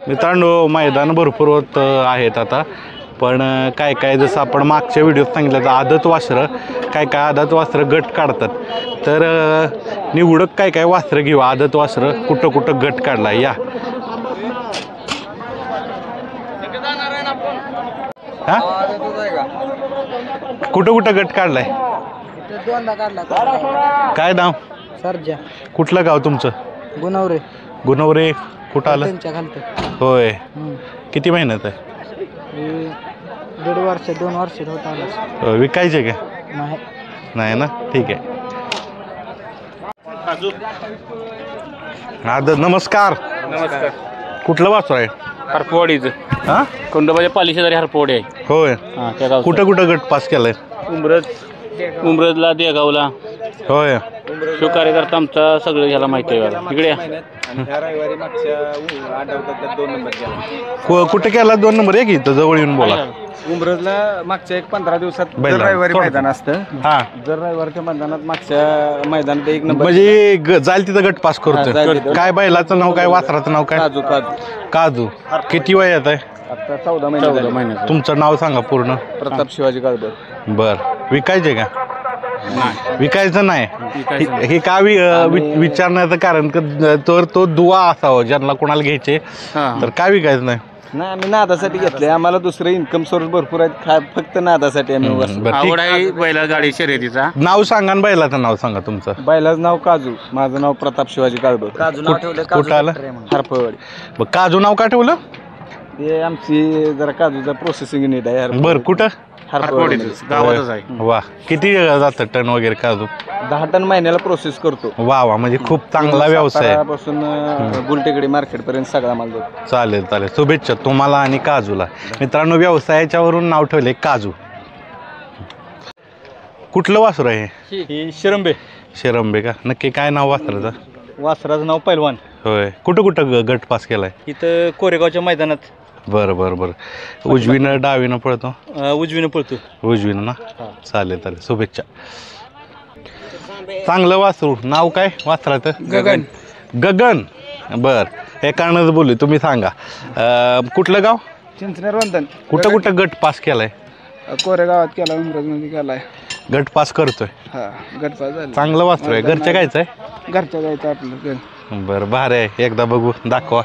मित्रांनो मैदान भरपूर होत आहेत आता, पण काय काय जसं आपण मागच्या व्हिडिओत सांगितलं तर आदत वासरं काय काय आदत वासरं गट काढतात. तर निवडक काय काय वासरं घेऊ आदत वासरं कुठं कुठं गट काढला या. हा कुठं कुठं गट काढलाय? काय नाव? सरजा. कुठलं गाव तुमचं? गुणवरे. गुणवरे कुठं आलं? होय. किती महिन्यात आहे? 1.5 वर्ष 2 वर्ष होत आलं. विकायचे का? नाही. नाही ना, ठीक आहे. आदत नमस्कार. नमस्कार. कुठलं वासर आहे? हरपवाडीचं. हा कोंडोबाच्या पाली शेजारी हरपवाडी आहे. होय. हां त्या गाव कुठं कुठं गट पास केलाय? उमरजला देगावला. होय. शिव कार्यकर्ता आमचा सगळं ह्याला माहिती आहे बघा. इकडे कुठे केला 2 नंबर? एक इथं जवळ येऊन बोला. उमरजला मागच्या 15 दिवसात बैल रविवारी थोडं. मैदान असतं. हा जर रविवारच्या मैदानात मागच्या मैदानात 1 नंबर म्हणजे जाईल तिथं गट पास हा, जाईल करतोय. तिथं. काय बैलाचं नाव काय वासराचं नाव काय? काजू काजू. किती वयात आहे? आता 14 महिने. तुमचं नाव सांगा पूर्ण. प्रताप शिवाजी काळभोर. बर विकायचे का? विकायचं नाही. हे का विचारण्याचं कारण तर तो दुवा असावा ज्यांना कोणाला घ्यायचे तर काय विकायचं नाही. नाही आम्ही नादासाठी घेतले. आम्हाला दुसरे इन्कम सोर्स भरपूर आहेत. फक्त नादासाठी आम्ही बरं, ठीक. आवड आहे बैलगाडी शर्यतीचा. नाव सांगा आणि बैलाचं नाव सांगा तुमचं. बैलाचं नाव काजू. माझं नाव प्रताप शिवाजी काळभोर. काजू नाव ठेवलं. कुठं आलं? हरपवाडी. मग काजू नाव का ठेवलं? ते आमची जरा काजूचा प्रोसेसिंग युनिट आहे. बर कुठं? हरपवाडीच गावातच आहे. वा किती जातं टन वगैरे काजू? 10 टन महिन्याला प्रोसेस करतो. वा वा म्हणजे खूप चांगला व्यवसाय आहे. पासून गुलटेकडी मार्केट पर्यंत सगळा माल जातो. चालेल चालेल. शुभेच्छा तुम्हाला आणि काजूला. मित्रांनो व्यवसायाच्यावरून नाव ठेवले काजू. कुठलं वासर आहे? ही शिरंबे. शिरंबे का? नक्की काय नाव वासराचं? वासराचं नाव पैलवान. होय. कुठं कुठं गट पास केलाय? इथं कोरेगावच्या मैदानात बरं बरं बरं. उजवीनं डावीनं पळतो? उजवीनं पळतो. उजवीनं ना. चालेल चालेल. शुभेच्छा. चांगलं वासरू. नाव काय वासराचं? गगन. गगन. बर हे कारणच बोलू. तुम्ही सांगा कुठलं गाव? चिंचनेर वंदन. कुठं कुठं गट पास केलाय? कोरेगावात केला. उमरजमध्ये केलाय. गट पास करतोय. हा गटपास झाला. चांगलं वासरू आहे. घरच्या गायचं आहे? घरच्या जायचं आपलं. बरं भारी आहे. एकदा बघू दाखवा.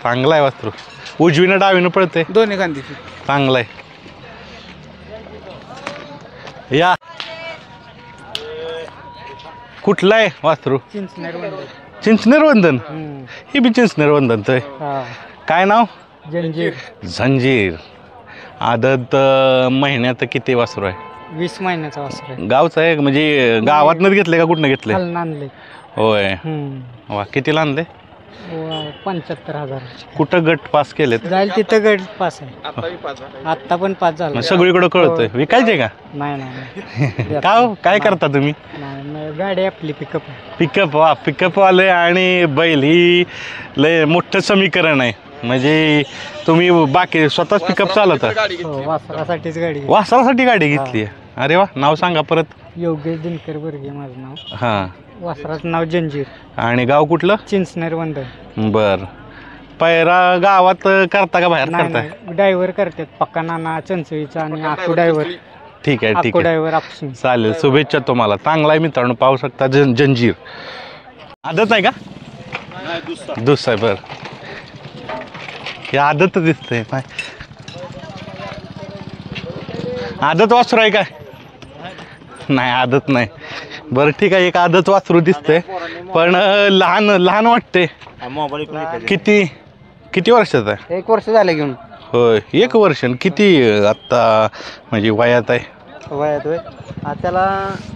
चांगला आहे वासरू. उजवीनं डावीनं पळते? दोन्ही गांधी. चांगलं आहे. या कुठलं आहे वासरू? चिंचनेर वंदन. ही बी चिंचनेर वंदनच आहे. काय नाव? जंजीर. झंजीर. आदत महिन्यात किती वासरू आहे? 20 महिन्याचा वासर आहे. गावचं आहे म्हणजे गावातनंच घेतले का कुठनं घेतले? आणले. होय. वा कितीला आणले? 75,000. कुठं गट पास केलेत? जाईल तिथं गट पास आहे. आत्ता पण पास झाला. सगळीकडे कळतोय. विकायचे का? नाही का हो? काय करता तुम्ही? नाही गाडी आपली पिकअप. पिकअप. वा पिकअप वाले आणि बैल ही लय मोठं समीकरण आहे. म्हणजे तुम्ही बाकी स्वतःच पिकअप चालवता? वासरासाठीच गाडी. वासरासाठी गाडी घेतली. अरे वा. नाव सांगा परत. योगेश दिनकर बर्गे माझं नाव. हां. वासराचं नाव जंजीर. आणि गाव कुठलं? चिंचनेर वंदन. बर. पैरा गावात करता का बाहेर करता? ड्रायव्हर करतात. पक्का नाना चंचळीचा आणि आकू ड्रायव्हर. ठीक आहे ठीक आहे. ड्रायव्हर आपसून. चालेल. शुभेच्छा तुम्हाला. चांगला आहे मित्रांनो. पाहू शकता जंजीर. आदत आहे का? दुसरा आहे. बरं हे आदत दिसतंय. आदत वासरू आहे काय? नाही आदत नाही. बरं ठीक आहे. एक आदत वासरू दिसतंय पण लहान लहान वाटते. किती किती वर्षाचा आहे? 1 वर्ष झालं घेऊन. होय 1 वर्ष. किती आत्ता म्हणजे वयात आहे? वयात होय त्याला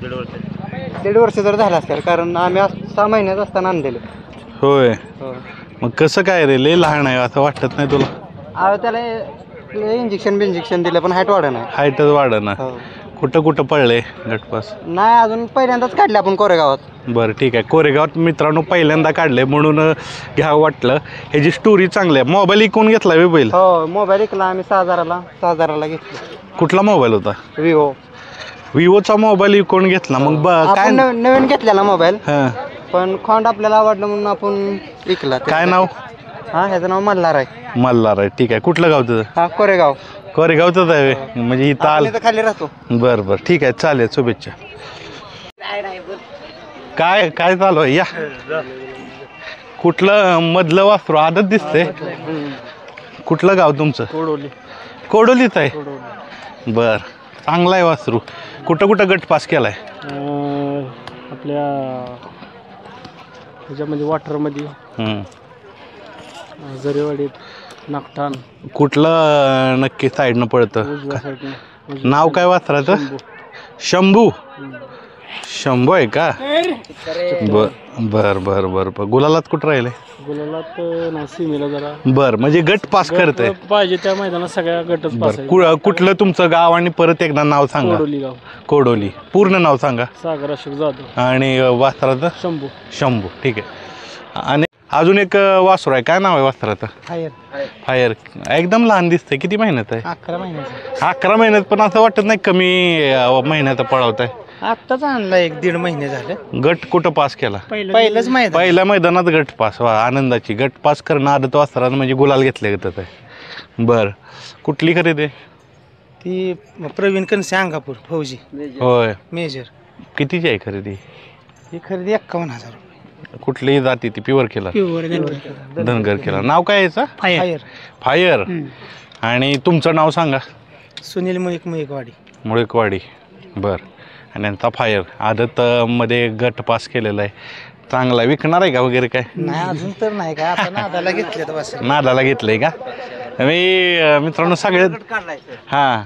1.5 वर्ष जर झालं असतं कारण आम्ही 6 महिन्यात असताना आणलेलं. होय. मग कसं काय रे? लय लहान आहे असं वाटत नाही तुला? त्याला इंजेक्शन दिलं पण हाईट वाढ नाही. हाईटच वाढ ना. कुठं कुठं पडले गटपास? नाही अजून पहिल्यांदाच काढले आपण कोरेगावात. बरं ठीक आहे. कोरेगावात मित्रांनो पहिल्यांदा काढले म्हणून घ्यावं वाटलं. ह्याची स्टोरी चांगली आहे. मोबाईल इकून घेतला वे बैल? हो मोबाईल इकला आम्ही 6,000ला घेतला. कुठला मोबाईल होता? विवोचा मोबाईल इकून घेतला. मग काय नवीन घेतलेला मोबाईल हां पण खोंड आपल्याला आवडलं म्हणून आपण विकला. काय नाव? हा ह्याचं नाव मल्हार आहे. मल्हार आहे, ठीक आहे. कुठलं गाव तुझं? हा कोरेगाव. कोरेगावचंच आहे व्हय? म्हणजे इथं आपण आलं. इथं खाली राहतो. बरं बरं, ठीक आहे, चालेल. शुभेच्छा. काय काय चालू आहे? या. कुठलं मधलं वासरू आदत दिसतंय? कुठलं गाव तुमचं? कोडोलीच आहे. बर, चांगला आहे वासरू. कुठं कुठं गट पास केलाय? आपल्या ह्याच्यामध्ये वॉटरमध्ये जरेवाडीत नागठाण. कुठलं नक्की साईडनं पळतं? नाव काय वासराचं? शंभू. शंभू आहे का? बर बर बर बर बर. गुलालात कुठं राहिले? गुलालात नाही, सीमेला जरा. बर, म्हणजे गट पास करते पाहिजे त्या मैदानात सगळ्या गटच पास आहे. कुठलं तुमचं गाव आणि परत एकदा नाव सांगा. कोडोली गाव. कोडोली. पूर्ण नाव सांगा. सागर अशोक जाधव. आणि वासराचं? शंभू. शंभू, ठीक आहे. आणि अजून एक वासरू आहे, काय नाव आहे वासराचं? फायर. एकदम लहान दिसतंय. किती महिन्यात आहे? 11 महिन्याचा. 11 महिन्यात, पण असं वाटत नाही कमी महिन्यात पळवत आहे. आत्ताच आणला 1-1.5 महिने झाले. गट कुठं पास केला? पहिलंच मैदान. पहिल्या मैदानात गट पास. वा, आनंदाची. गट पास करणं आदत वासरानं म्हणजे गुलाल घेतले जातात आहे. बरं, कुठली खरेदी? ती प्रवीण कनसे अंगापूर फौजी. होय. मेजर. कितीची आहे खरेदी? ही खरेदी 51,000 रुपये. कुठली जाती ती? प्युअर केला? धनगर केला. नाव काय याचं? फायर. फायर. आणि तुमचं नाव सांगा. सुनील मुळीकवाडी. मुळीकवाडी. बरं. आणि यांचा फायर आदत मध्ये गट पास केलेला आहे. चांगला विकणार आहे का वगैरे काय? नाही अजून तर नाही काय. आता नादाला घेतले तर बस. नादाला घेतलंय का? मी मित्रांनो सगळे हां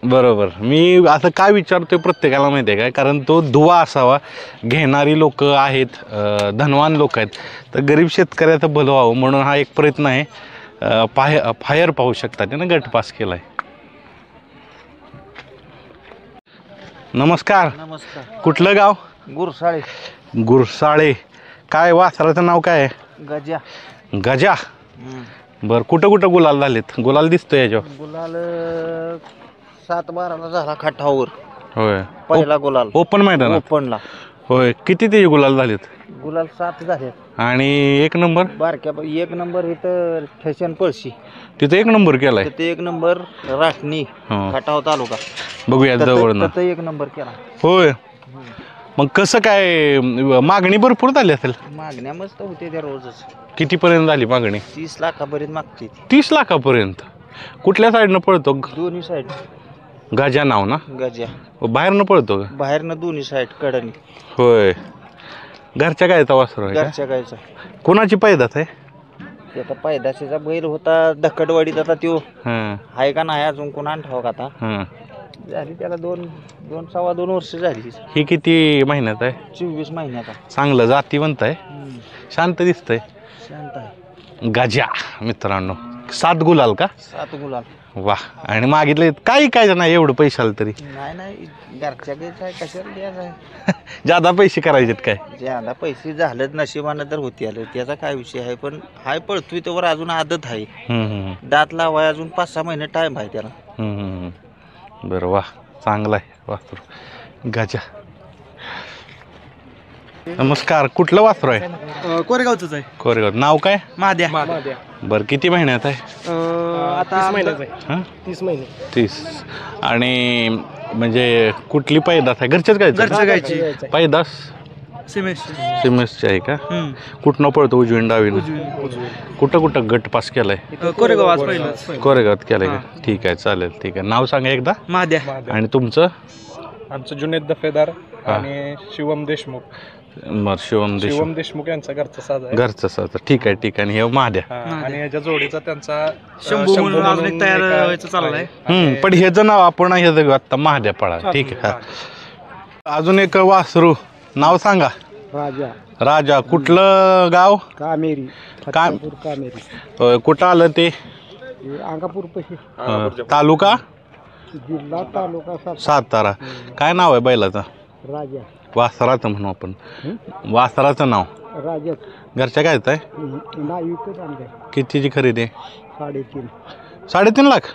बरोबर. मी असं काय विचारतोय प्रत्येकाला माहिती आहे काय, कारण तो दुवा असावा. घेणारी लोक आहेत, धनवान लोक आहेत, तर गरीब शेतकऱ्याचं भलं व्हावं म्हणून हा एक प्रयत्न आहे. फायर पाहू शकता, त्यानं गट पास केला आहे. नमस्कार. नमस्कार. कुठलं गाव? गुरसाळे. गुरसाळे. काय वासराचं नाव काय आहे? गजा. गजा. बरं, कुठं कुठं गुलाल झालेत? गुलाल दिसतोय याच्यावर. गुलाल 7-12 झाला खाटावर. होय. पहिला गुलाल ओपन मैदान. ओपनला. होय. किती ते गुलाल झालेत? गुलाल 7 झाले. आणि एक नंबर? बारक्या 1 नंबर इथं ठेशन पळशी. तिथं 1 नंबर केलाय. तिथं 1 नंबर राटणी खटाव तालुका. बघूया जवळ. तिथं 1 नंबर केला. होय. मग कसं काय मागणी भरपूर झाली असेल? मागण्या मस्त होते त्या रोजच. कितीपर्यंत झाली मागणी? 30 लाखापर्यंत मागते. 30 लाखापर्यंत. कुठल्या साईडनं पळतो? दोन्ही साईड. गजा नाव ना? गजा. बाहेरनं पळतो का? बाहेरनं दोन्ही साईड कडनी. होय. घरच्या गायचा वासरू आहे का? घरच्या गायचा. कोणाची पैदास आहे? आता पैदाशीचा बैल होता धक्कडवाडीत. आता त्यो हां आहे का नाही अजून कोण ठाव का? आता हां. झाली त्याला 2-2.25 वर्ष झाली. ही किती महिन्यात आहे? 24 महिन्याचा. चांगलं जातीवंत आहे. शांत दिसतंय. शांत आहे. गजा मित्रांनो. 7 गुलाल का? 7 गुलाल. वा. आणि मागितले काय नाही एवढं पैसे आलं तरी? नाही घरच्या घ्यायचं आहे. कशाला द्यायचं आहे? जादा पैसे करायचेत काय? ज्यादा पैसे झालेत नशिबानं तर होती आलं. त्याचा काय विषय आहे. पण हाय पळतोय त्यावर अजून आदत आहे. दात लावाय अजून 5-6 महिने टाइम आहे त्याला. बरं. वा, चांगला आहे वासरू. गजा. नमस्कार. कुठलं वासरू आहे? कोरेगावच आहे. कोरेगाव. नाव काय? महाद्या. बरं, किती महिन्यात आहे? आता 30 महिने. 30. आणि म्हणजे कुठली पैदास आहे? घरच्याच घरच्या गायचं? गायची. पैदास सिमेसची आहे का? कुठनं पळतो? उजवीन डावीनं? कुठं गट पास केलाय? कोरेगाव आज पहिलंच. कोरेगावात केलाय का? ठीक आहे, चालेल. ठीक आहे. नाव सांगा एकदा. महाद्या. आणि तुमचं? आमचं जुनेद दफेदार आणि शिवम देशमुख. शिवम देशमुख यांचा घरचा साज आहे. घरचं साज. ठीक आहे. आणि हे महाद्या. आणि याच्या जोडीचा त्यांचा शंभू म्हणून अजून एक तयार व्हायचं चाललंय. पण ह्याचं नाव आपण ह्याचं आता महाद्या पळा. ठीक आहे. अजून एक वासरू. नाव सांगा. राजा. कुठलं गाव? कामेरी. कामेरी. कुठं आलं ते? अंगापूर पशी. तालुका? जिल्हा तालुका सातारा. काय नाव आहे बैलाचं? राजा. वासराचं म्हणू आपण. वासराचं नाव? राजा. घरच्या काय आहे? कितीची खरेदी? 3.5. 3.5 लाख.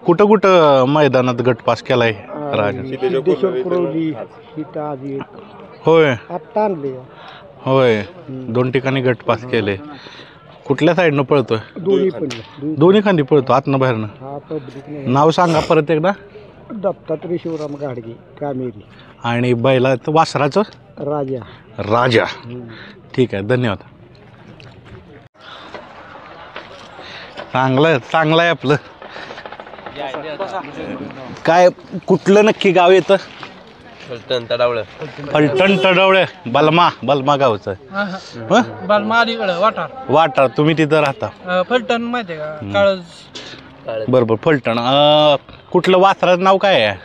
कुठं मैदानात गट पास केलाय राजा? होय. आता आणले. होय. 2 ठिकाणी गट पास केले. कुठल्या साईडनं पळतोय? दोन्ही खांदी पळतो, आतनं बाहेरनं. नाव सांगा परत एकदा. दत्तात्रय शिवराम गाडगे कामेरी. आणि बैला वासराचं राजा. राजा. ठीक आहे, धन्यवाद. चांगलं आहे आपलं. काय कुठलं नक्की गाव येतं? फलटण तडवळे. बलमा गावचं. वाटार. तुम्ही तिथं राहता? फलटण माहिती आहे का? काळज. बरोबर, फलटण. कुठलं वासराचं नाव काय आहे?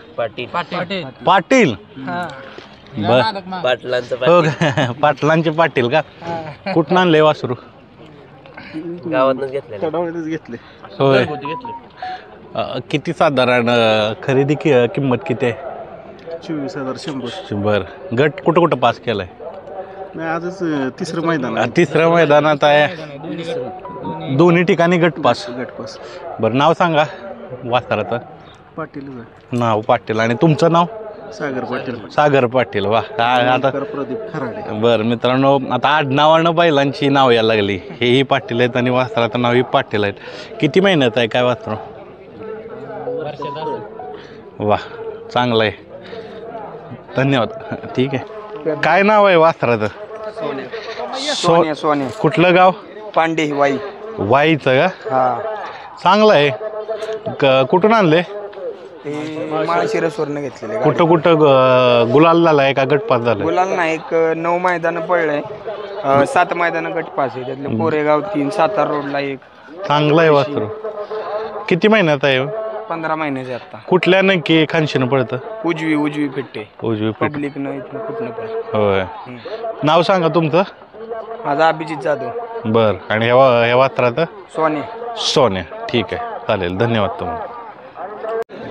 पाटील. बर, हो का? पाटलांचे पाटील का? कुठं आणले वासरू? गावातच घेतले. होय. किती साधारण खरेदी किंमत किती आहे? 24,100. बर. गट कुठं पास केलाय? नाही, आजच तिसरं मैदान. तिसऱ्या मैदानात आहे. दोन्ही ठिकाणी गट पास. बरं, नाव सांगा वासराचं. पाटील. नाव पाटील. आणि तुमचं नाव? सागर पाटील. वा, काय आता प्रदीप खराडे. बरं मित्रांनो, आता आडनावानं बैलांची नाव यायला लागली. हेही पाटील आहेत आणि वासराचं नावही पाटील आहेत. किती महिन्यात आहे काय वासरू? वा, चांगलं आहे. धन्यवाद. ठीक आहे. काय नाव आहे वासराचं? सोन्या. कुठलं गाव? पांडे वाईचं का? हा. चांगलं आहे. कुठून आणले? माळशिरसवरनं घेतलेले. कुठं गुलाल झाला आहे का गटपास झाला? गुलाल नाही, एक 9 मैदानं पडलंय, 7 मैदानं गटपास आहे. त्यातले कोरेगाव 3, सातारा रोडला 1. चांगलं आहे वासरू. किती महिन्यात आहे? 15 महिन्याचे आता. कुठल्या नक्की खानशीनं पडतं? उजवी फिट्टे. उजवी पेठ. पब्लिकनं इथनं कुठनं पण. होय. नाव सांगा तुमचं. माझा अभिजित जाधव. बर. आणि ह्या वासराचं? सोन्या. ठीक आहे, चालेल. धन्यवाद तुम्हाला.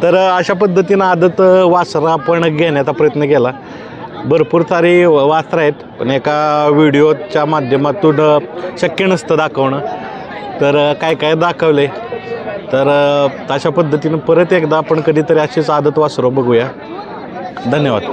तर अशा पद्धतीनं आदत वासरं आपण घेण्याचा प्रयत्न केला. भरपूर सारी वासरं आहेत, पण एका व्हिडिओच्या माध्यमातून शक्य नसतं दाखवणं. तर काय दाखवले. तर अशा पद्धतीनं परत एकदा आपण कधीतरी अशीच आदत वासरं बघूया. धन्यवाद.